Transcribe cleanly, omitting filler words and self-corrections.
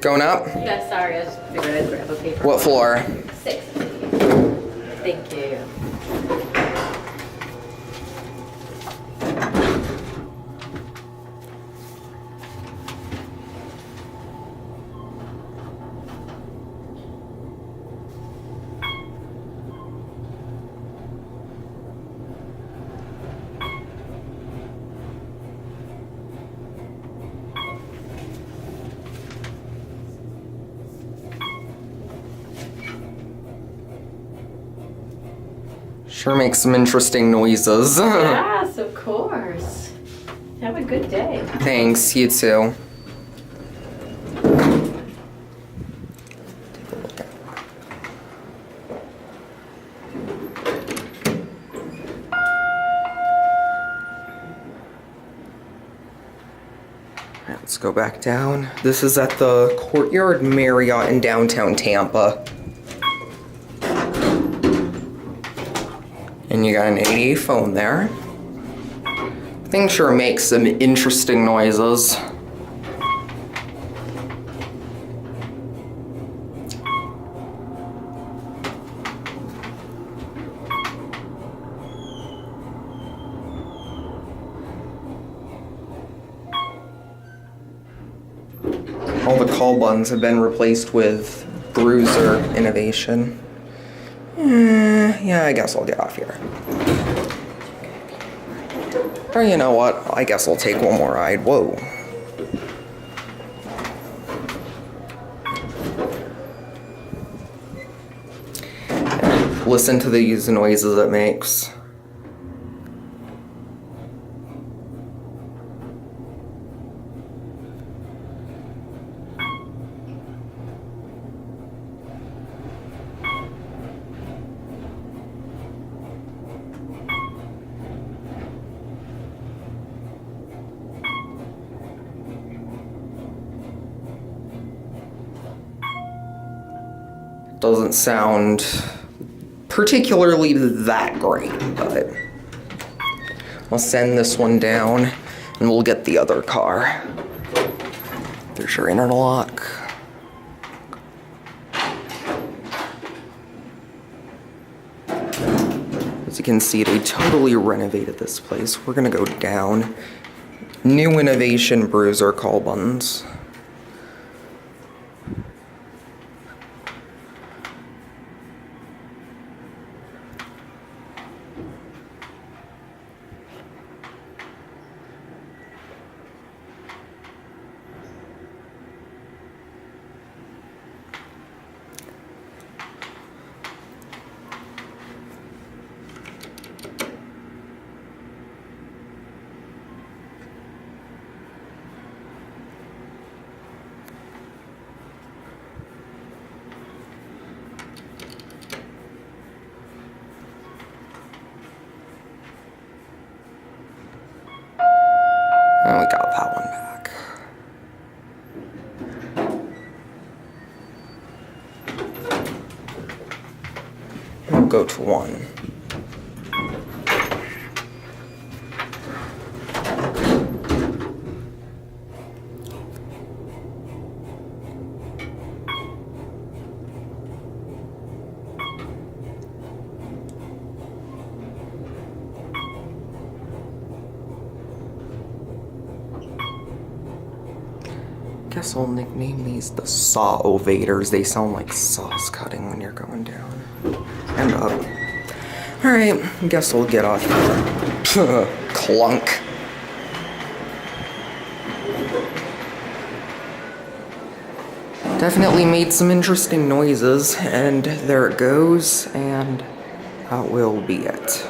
Going up? Yeah, sorry, I just figured I'd grab a paper. What floor? 6. Thank you. Sure makes some interesting noises. Yes, of course. Have a good day. Thanks, you too. Let's go back down. This is at the Courtyard Marriott in downtown Tampa. And you got an 88 phone there. Thing sure makes some interesting noises. All the call buttons have been replaced with Bruiser Innovation. Yeah, I guess I'll get off here. Or you know what? I guess I'll take one more ride. Whoa. Listen to these noises it makes. Doesn't sound particularly that great, but I'll send this one down and we'll get the other car. There's your interlock. As you can see, they totally renovated this place. We're gonna go down. New Innovation Bruiser call buttons. And we got that one back. We'll go to 1. Guess I'll nickname these the SAW-O-VATORS. They sound like sauce cutting when you're going down and up. Alright, guess we'll get off here. Clunk. Definitely made some interesting noises, and there it goes, and that will be it.